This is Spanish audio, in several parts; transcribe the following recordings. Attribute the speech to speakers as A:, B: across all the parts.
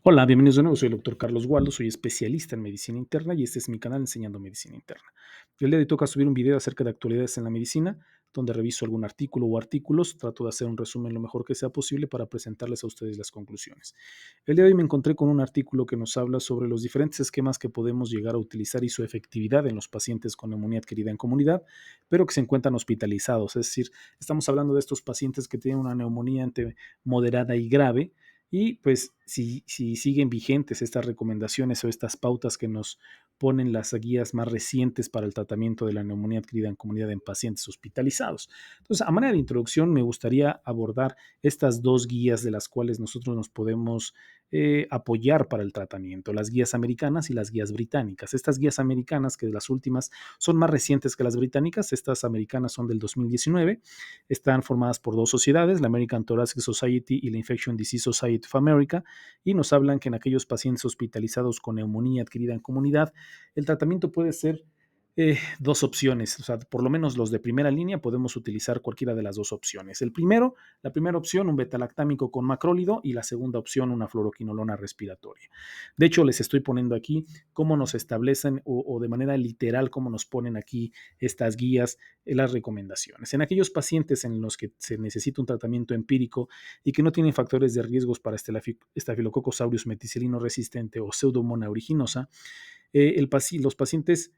A: Hola, bienvenidos de nuevo. Soy el doctor Carlos Waldo, soy especialista en medicina interna y este es mi canal Enseñando Medicina Interna. El día de hoy toca subir un video acerca de actualidades en la medicina, donde reviso algún artículo o artículos, trato de hacer un resumen lo mejor que sea posible para presentarles a ustedes las conclusiones. El día de hoy me encontré con un artículo que nos habla sobre los diferentes esquemas que podemos llegar a utilizar y su efectividad en los pacientes con neumonía adquirida en comunidad, pero que se encuentran hospitalizados. Es decir, estamos hablando de estos pacientes que tienen una neumonía entre moderada y grave y pues si siguen vigentes estas recomendaciones o estas pautas que nos ponen las guías más recientes para el tratamiento de la neumonía adquirida en comunidad en pacientes hospitalizados. Entonces, a manera de introducción, me gustaría abordar estas dos guías de las cuales nosotros nos podemos apoyar para el tratamiento, las guías americanas y las guías británicas. Estas guías americanas, que las últimas son más recientes que las británicas, estas americanas son del 2019, están formadas por dos sociedades, la American Thoracic Society y la Infection Disease Society of America, y nos hablan que en aquellos pacientes hospitalizados con neumonía adquirida en comunidad, el tratamiento puede ser dos opciones, o sea, por lo menos los de primera línea podemos utilizar cualquiera de las dos opciones. La primera opción, un betalactámico con macrólido y la segunda opción, una fluoroquinolona respiratoria. De hecho, les estoy poniendo aquí cómo nos establecen o de manera literal cómo nos ponen aquí estas guías, las recomendaciones. En aquellos pacientes en los que se necesita un tratamiento empírico y que no tienen factores de riesgos para Staphylococcus aureus meticilino resistente o Pseudomonas aeruginosa, los pacientes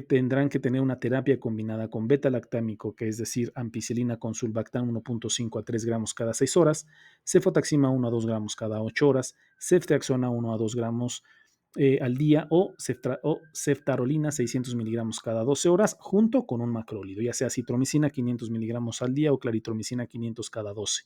A: tendrán que tener una terapia combinada con beta-lactámico, que es decir, ampicilina con sulbactam 1.5 a 3 gramos cada 6 horas, cefotaxima 1 a 2 gramos cada 8 horas, ceftriaxona 1 a 2 gramos al día o ceftarolina 600 miligramos cada 12 horas junto con un macrólido, ya sea citromicina 500 miligramos al día o claritromicina 500 cada 12.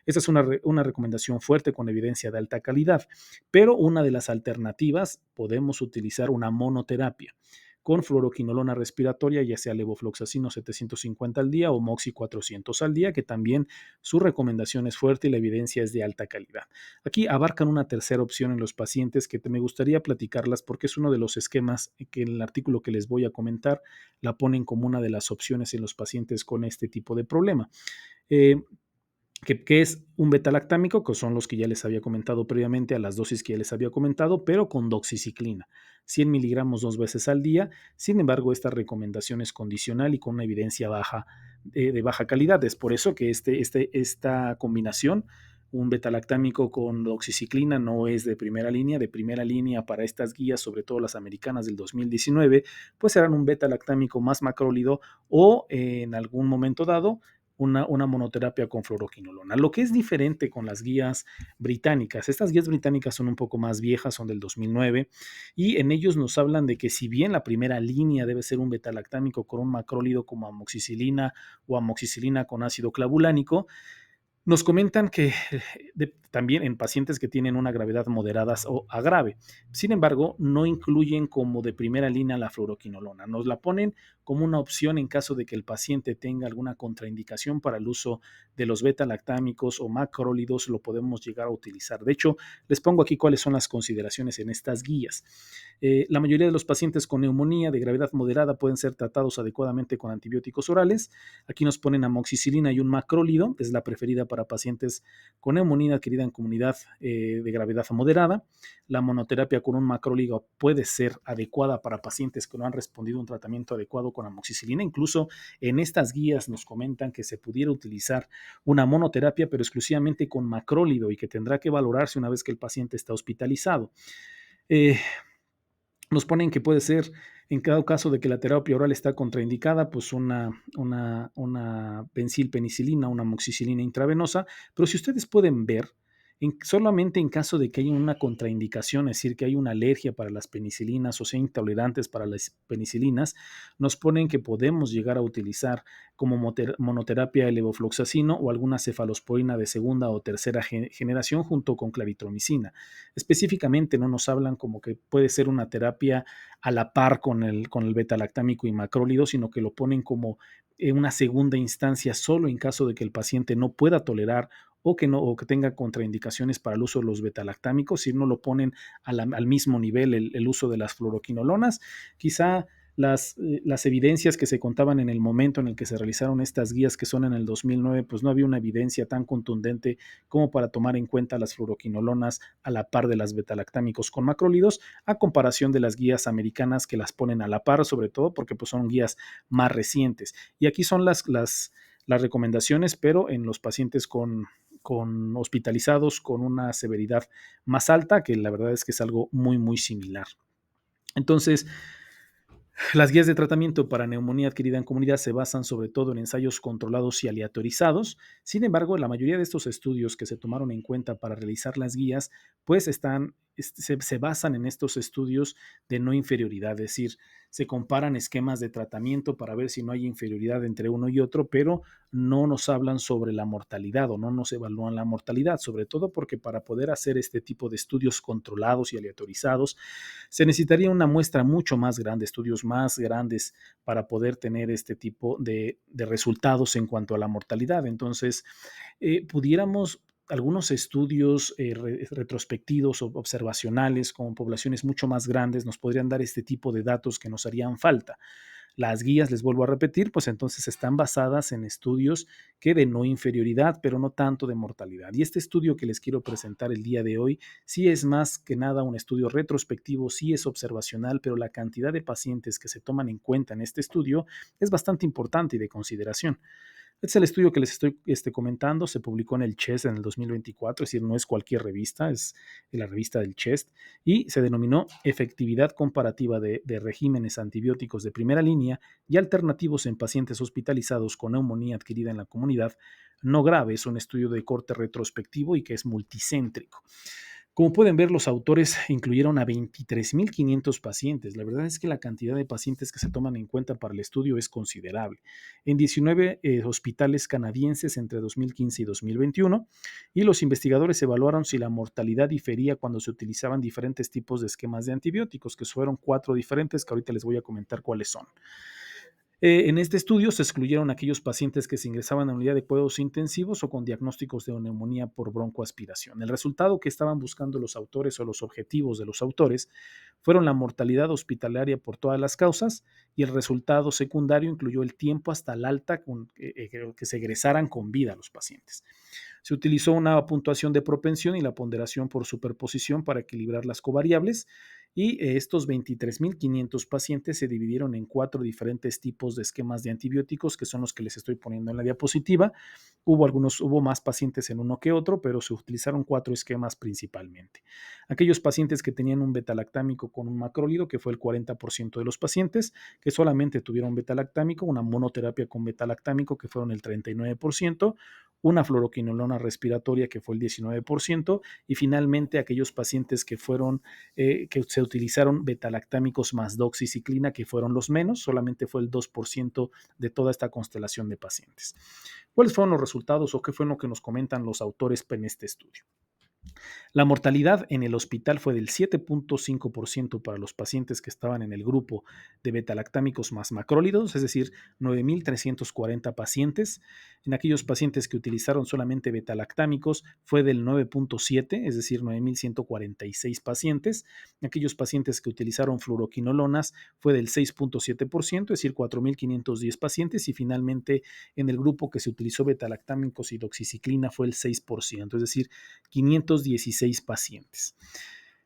A: Esta es una recomendación fuerte con evidencia de alta calidad, pero una de las alternativas podemos utilizar una monoterapia con fluoroquinolona respiratoria, ya sea levofloxacino 750 al día o moxi 400 al día, que también su recomendación es fuerte y la evidencia es de alta calidad. Aquí abarcan una tercera opción en los pacientes que me gustaría platicarlas porque es uno de los esquemas que en el artículo que les voy a comentar la ponen como una de las opciones en los pacientes con este tipo de problema. Eh, que es un betalactámico, que son los que ya les había comentado previamente, a las dosis que ya les había comentado, pero con doxiciclina, 100 miligramos dos veces al día. Sin embargo, esta recomendación es condicional y con una evidencia baja, de baja calidad. Es por eso que esta combinación, un betalactámico con doxiciclina, no es de primera línea. De primera línea para estas guías, sobre todo las americanas del 2019, pues serán un betalactámico más macrólido o en algún momento dado una monoterapia con fluoroquinolona. Lo que es diferente con las guías británicas, estas guías británicas son un poco más viejas, son del 2009, y en ellos nos hablan de que si bien la primera línea debe ser un betalactámico con un macrólido como amoxicilina o amoxicilina con ácido clavulánico, nos comentan que también en pacientes que tienen una gravedad moderada o a grave. Sin embargo, no incluyen como de primera línea la fluoroquinolona. Nos la ponen como una opción en caso de que el paciente tenga alguna contraindicación para el uso de los beta-lactámicos o macrólidos, lo podemos llegar a utilizar. De hecho, les pongo aquí cuáles son las consideraciones en estas guías. La mayoría de los pacientes con neumonía de gravedad moderada pueden ser tratados adecuadamente con antibióticos orales. Aquí nos ponen amoxicilina y un macrólido, es la preferida para pacientes con neumonía adquirida en comunidad de gravedad moderada. La monoterapia con un macrólido puede ser adecuada para pacientes que no han respondido a un tratamiento adecuado con amoxicilina. Incluso en estas guías nos comentan que se pudiera utilizar una monoterapia, pero exclusivamente con macrólido y que tendrá que valorarse una vez que el paciente está hospitalizado. Eh, Nos ponen que puede ser, en cada caso de que la terapia oral está contraindicada, pues una penicilina, una amoxicilina intravenosa, pero si ustedes pueden ver, solamente en caso de que haya una contraindicación, es decir, que hay una alergia para las penicilinas o sean intolerantes para las penicilinas, nos ponen que podemos llegar a utilizar como monoterapia el levofloxacino o alguna cefalosporina de segunda o tercera generación junto con claritromicina. Específicamente no nos hablan como que puede ser una terapia a la par con el beta-lactámico y macrólido, sino que lo ponen como una segunda instancia solo en caso de que el paciente no pueda tolerar o que tenga contraindicaciones para el uso de los betalactámicos, si no lo ponen al mismo nivel el uso de las fluoroquinolonas, quizá las evidencias que se contaban en el momento en el que se realizaron estas guías, que son en el 2009, pues no había una evidencia tan contundente como para tomar en cuenta las fluoroquinolonas a la par de las betalactámicos con macrólidos, a comparación de las guías americanas que las ponen a la par, sobre todo porque pues, son guías más recientes. Y aquí son las recomendaciones, pero en los pacientes con hospitalizados con una severidad más alta, que la verdad es que es algo muy, muy similar. Entonces, las guías de tratamiento para neumonía adquirida en comunidad se basan sobre todo en ensayos controlados y aleatorizados. Sin embargo, la mayoría de estos estudios que se tomaron en cuenta para realizar las guías, pues se basan en estos estudios de no inferioridad, es decir, se comparan esquemas de tratamiento para ver si no hay inferioridad entre uno y otro, pero no nos hablan sobre la mortalidad o no nos evalúan la mortalidad, sobre todo porque para poder hacer este tipo de estudios controlados y aleatorizados, se necesitaría una muestra mucho más grande, estudios más grandes para poder tener este tipo de resultados en cuanto a la mortalidad. Entonces, pudiéramos algunos estudios retrospectivos o observacionales con poblaciones mucho más grandes nos podrían dar este tipo de datos que nos harían falta. Las guías, les vuelvo a repetir, pues entonces están basadas en estudios que de no inferioridad, pero no tanto de mortalidad. Y este estudio que les quiero presentar el día de hoy, sí es más que nada un estudio retrospectivo, sí es observacional, pero la cantidad de pacientes que se toman en cuenta en este estudio es bastante importante y de consideración. Este es el estudio que les estoy comentando, se publicó en el CHEST en el 2024, es decir, no es cualquier revista, es la revista del CHEST, y se denominó Efectividad comparativa de regímenes antibióticos de primera línea y alternativos en pacientes hospitalizados con neumonía adquirida en la comunidad no grave. Es un estudio de corte retrospectivo y que es multicéntrico. Como pueden ver, los autores incluyeron a 23.500 pacientes. La verdad es que la cantidad de pacientes que se toman en cuenta para el estudio es considerable. En 19 hospitales canadienses entre 2015 y 2021, y los investigadores evaluaron si la mortalidad difería cuando se utilizaban diferentes tipos de esquemas de antibióticos, que fueron 4 diferentes, que ahorita les voy a comentar cuáles son. En este estudio se excluyeron aquellos pacientes que se ingresaban a unidad de cuidados intensivos o con diagnósticos de neumonía por broncoaspiración. El resultado que estaban buscando los autores o los objetivos de los autores fueron la mortalidad hospitalaria por todas las causas, y el resultado secundario incluyó el tiempo hasta el alta que se egresaran con vida los pacientes. Se utilizó una puntuación de propensión y la ponderación por superposición para equilibrar las covariables, y estos 23.500 pacientes se dividieron en 4 diferentes tipos de esquemas de antibióticos, que son los que les estoy poniendo en la diapositiva. Hubo más pacientes en uno que otro, pero se utilizaron 4 esquemas principalmente. Aquellos pacientes que tenían un betalactámico con un macrólido, que fue el 40% de los pacientes, que solamente tuvieron betalactámico, una monoterapia con betalactámico, que fueron el 39%, una fluoroquinolona respiratoria, que fue el 19%, y finalmente aquellos pacientes que se utilizaron betalactámicos más doxiciclina, que fueron los menos, solamente fue el 2% de toda esta constelación de pacientes. ¿Cuáles fueron los resultados o qué fue lo que nos comentan los autores en este estudio? La mortalidad en el hospital fue del 7.5% para los pacientes que estaban en el grupo de betalactámicos más macrólidos, es decir, 9.340 pacientes. En aquellos pacientes que utilizaron solamente betalactámicos fue del 9.7%, es decir, 9.146 pacientes. En aquellos pacientes que utilizaron fluoroquinolonas fue del 6.7%, es decir, 4.510 pacientes. Y finalmente, en el grupo que se utilizó betalactámicos y doxiciclina fue el 6%, es decir, 516 pacientes.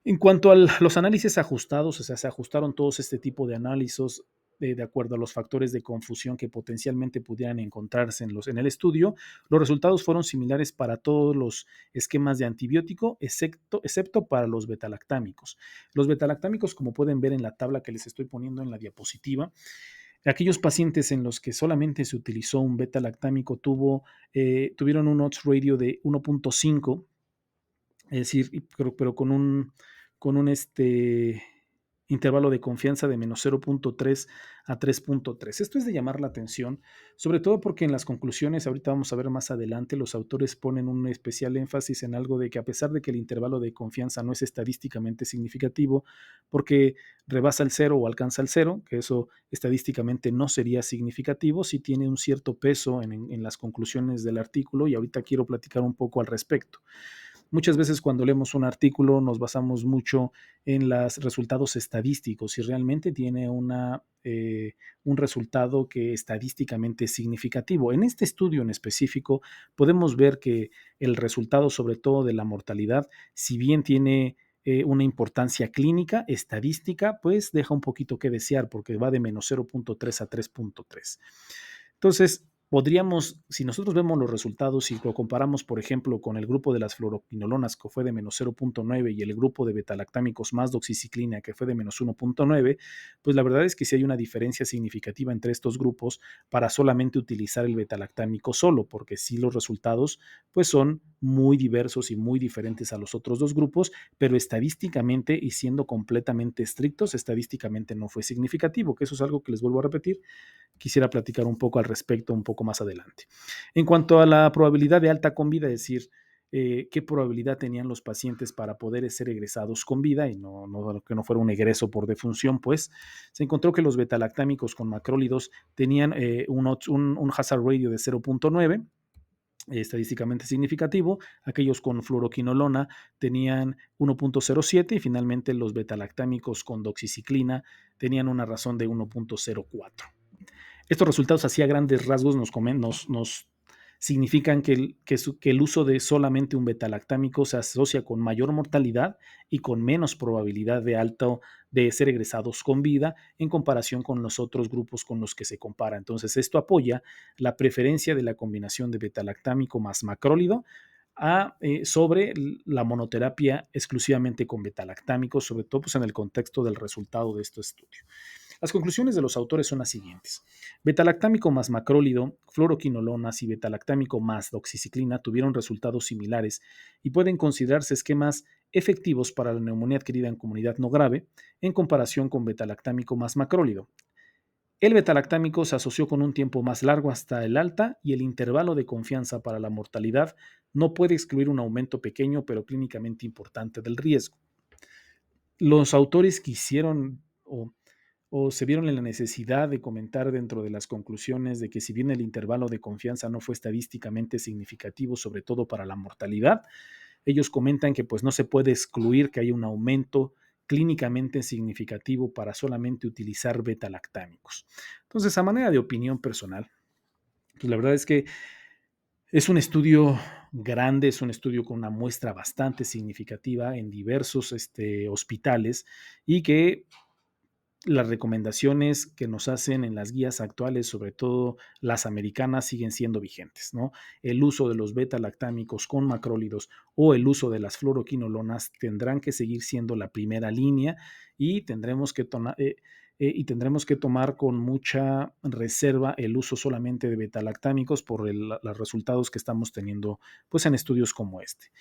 A: En cuanto a los análisis ajustados, o sea, se ajustaron todos este tipo de análisis de acuerdo a los factores de confusión que potencialmente pudieran encontrarse en el estudio. Los resultados fueron similares para todos los esquemas de antibiótico, excepto para los betalactámicos. Los betalactámicos, como pueden ver en la tabla que les estoy poniendo en la diapositiva, aquellos pacientes en los que solamente se utilizó un betalactámico tuvieron un odds ratio de 1.5, es decir, pero con un intervalo de confianza de menos 0.3 a 3.3. Esto es de llamar la atención, sobre todo porque en las conclusiones, ahorita vamos a ver más adelante, los autores ponen un especial énfasis en algo de que, a pesar de que el intervalo de confianza no es estadísticamente significativo, porque rebasa el 0 o alcanza el 0, que eso estadísticamente no sería significativo, sí tiene un cierto peso en las conclusiones del artículo, y ahorita quiero platicar un poco al respecto. Muchas veces cuando leemos un artículo nos basamos mucho en los resultados estadísticos y realmente tiene un resultado que estadísticamente es significativo. En este estudio en específico podemos ver que el resultado sobre todo de la mortalidad, si bien tiene una importancia clínica, estadística, pues deja un poquito que desear porque va de menos 0.3 a 3.3. Entonces, podríamos, si nosotros vemos los resultados y lo comparamos, por ejemplo, con el grupo de las fluoroquinolonas, que fue de menos 0.9, y el grupo de betalactámicos más doxiciclina, que fue de menos 1.9, pues la verdad es que sí hay una diferencia significativa entre estos grupos para solamente utilizar el betalactámico solo, porque sí los resultados pues son muy diversos y muy diferentes a los otros dos grupos, pero estadísticamente y siendo completamente estrictos, estadísticamente no fue significativo, que eso es algo que les vuelvo a repetir, quisiera platicar un poco al respecto un poco más adelante. En cuanto a la probabilidad de alta con vida, es decir, qué probabilidad tenían los pacientes para poder ser egresados con vida y que no fuera un egreso por defunción, pues se encontró que los betalactámicos con macrólidos tenían un hazard ratio de 0.9, estadísticamente significativo. Aquellos con fluoroquinolona tenían 1.07 y finalmente los betalactámicos con doxiciclina tenían una razón de 1.04. Estos resultados, así a grandes rasgos, nos significan que el uso de solamente un betalactámico se asocia con mayor mortalidad y con menos probabilidad de ser egresados con vida en comparación con los otros grupos con los que se compara. Entonces, esto apoya la preferencia de la combinación de betalactámico más macrólido sobre la monoterapia exclusivamente con betalactámicos, sobre todo pues, en el contexto del resultado de este estudio. Las conclusiones de los autores son las siguientes. Betalactámico más macrólido, fluoroquinolonas y betalactámico más doxiciclina tuvieron resultados similares y pueden considerarse esquemas efectivos para la neumonía adquirida en comunidad no grave en comparación con betalactámico más macrólido. El betalactámico se asoció con un tiempo más largo hasta el alta y el intervalo de confianza para la mortalidad no puede excluir un aumento pequeño pero clínicamente importante del riesgo. Los autores quisieron o se vieron en la necesidad de comentar dentro de las conclusiones de que si bien el intervalo de confianza no fue estadísticamente significativo, sobre todo para la mortalidad, ellos comentan que pues no se puede excluir que haya un aumento clínicamente significativo para solamente utilizar betalactámicos. Entonces, a manera de opinión personal, pues la verdad es que es un estudio grande, es un estudio con una muestra bastante significativa en diversos hospitales y que las recomendaciones que nos hacen en las guías actuales, sobre todo las americanas, siguen siendo vigentes, ¿no? El uso de los beta-lactámicos con macrólidos o el uso de las fluoroquinolonas tendrán que seguir siendo la primera línea y tendremos que tomar con mucha reserva el uso solamente de beta-lactámicos por los resultados que estamos teniendo pues, en estudios como este.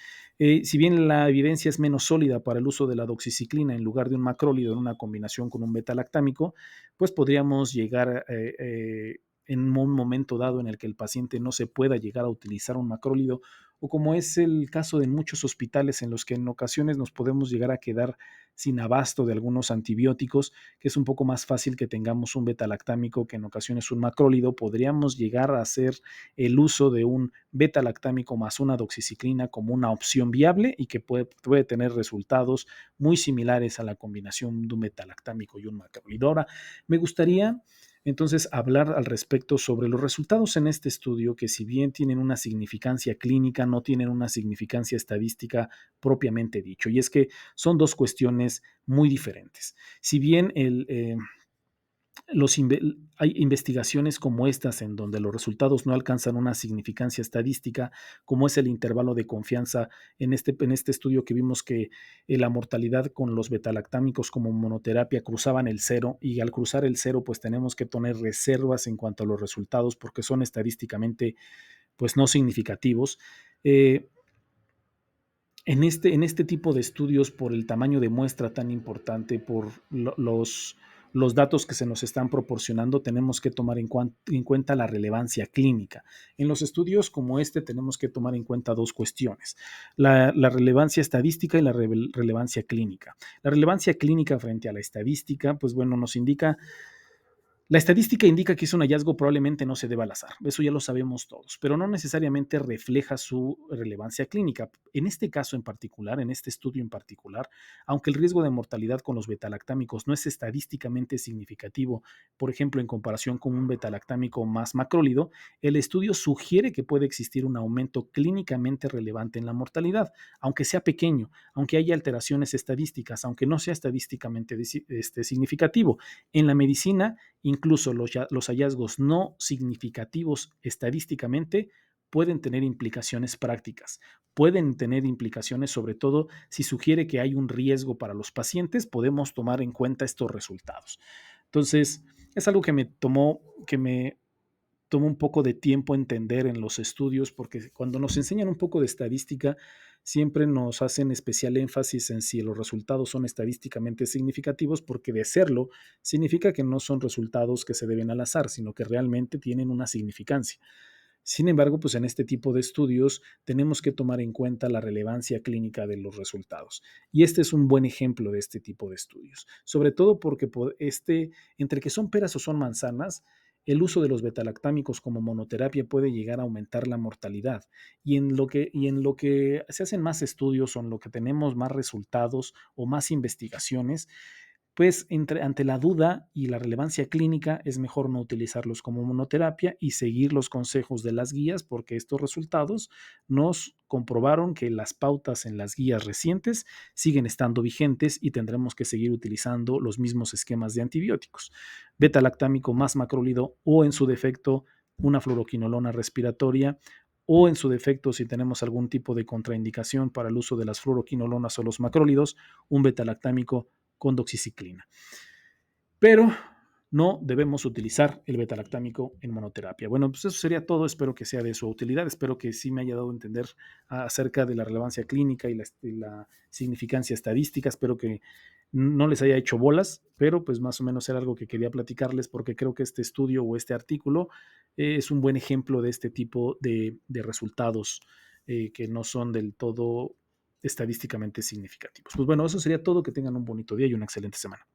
A: Si bien la evidencia es menos sólida para el uso de la doxiciclina en lugar de un macrólido en una combinación con un betalactámico, pues podríamos llegar en un momento dado en el que el paciente no se pueda llegar a utilizar un macrólido, o como es el caso de muchos hospitales en los que en ocasiones nos podemos llegar a quedar sin abasto de algunos antibióticos, que es un poco más fácil que tengamos un betalactámico que en ocasiones un macrólido, podríamos llegar a hacer el uso de un betalactámico más una doxiciclina como una opción viable y que puede tener resultados muy similares a la combinación de un betalactámico y un macrólido. Ahora, me gustaría entonces hablar al respecto sobre los resultados en este estudio que si bien tienen una significancia clínica, no tienen una significancia estadística propiamente dicho. Y es que son dos cuestiones muy diferentes. Si bien hay investigaciones como estas en donde los resultados no alcanzan una significancia estadística, como es el intervalo de confianza en este estudio que vimos que la mortalidad con los betalactámicos como monoterapia cruzaban el cero y al cruzar el cero pues tenemos que tener reservas en cuanto a los resultados porque son estadísticamente pues no significativos. En este tipo de estudios, por el tamaño de muestra tan importante, por los datos que se nos están proporcionando, tenemos que tomar en cuenta la relevancia clínica. En los estudios como este tenemos que tomar en cuenta dos cuestiones, la relevancia estadística y la relevancia clínica. La relevancia clínica frente a la estadística, pues bueno, nos indica La estadística indica que es un hallazgo probablemente no se deba al azar, eso ya lo sabemos todos, pero no necesariamente refleja su relevancia clínica. En este caso en particular, en este estudio en particular, aunque el riesgo de mortalidad con los betalactámicos no es estadísticamente significativo, por ejemplo, en comparación con un betalactámico más macrólido, el estudio sugiere que puede existir un aumento clínicamente relevante en la mortalidad, aunque sea pequeño, aunque haya alteraciones estadísticas, aunque no sea estadísticamente significativo. En la medicina, incluso los hallazgos no significativos estadísticamente pueden tener implicaciones prácticas, pueden tener implicaciones sobre todo si sugiere que hay un riesgo para los pacientes, podemos tomar en cuenta estos resultados. Entonces, es algo que me tomó un poco de tiempo entender en los estudios, porque cuando nos enseñan un poco de estadística, siempre nos hacen especial énfasis en si los resultados son estadísticamente significativos, porque de serlo significa que no son resultados que se deben al azar, sino que realmente tienen una significancia. Sin embargo, pues en este tipo de estudios tenemos que tomar en cuenta la relevancia clínica de los resultados. Y este es un buen ejemplo de este tipo de estudios, sobre todo porque entre que son peras o son manzanas, el uso de los betalactámicos como monoterapia puede llegar a aumentar la mortalidad. Y en lo que se hacen más estudios o en lo que tenemos más resultados o más investigaciones, pues ante la duda y la relevancia clínica es mejor no utilizarlos como monoterapia y seguir los consejos de las guías, porque estos resultados nos comprobaron que las pautas en las guías recientes siguen estando vigentes y tendremos que seguir utilizando los mismos esquemas de antibióticos. Beta-lactámico más macrólido o en su defecto una fluoroquinolona respiratoria, o en su defecto, si tenemos algún tipo de contraindicación para el uso de las fluoroquinolonas o los macrólidos, un beta-lactámico con doxiciclina. Pero no debemos utilizar el betalactámico en monoterapia. Bueno, pues eso sería todo. Espero que sea de su utilidad. Espero que sí me haya dado a entender acerca de la relevancia clínica y la significancia estadística. Espero que no les haya hecho bolas, pero pues más o menos era algo que quería platicarles porque creo que este estudio o este artículo es un buen ejemplo de este tipo de resultados que no son del todo estadísticamente significativos. Pues bueno, eso sería todo. Que tengan un bonito día y una excelente semana.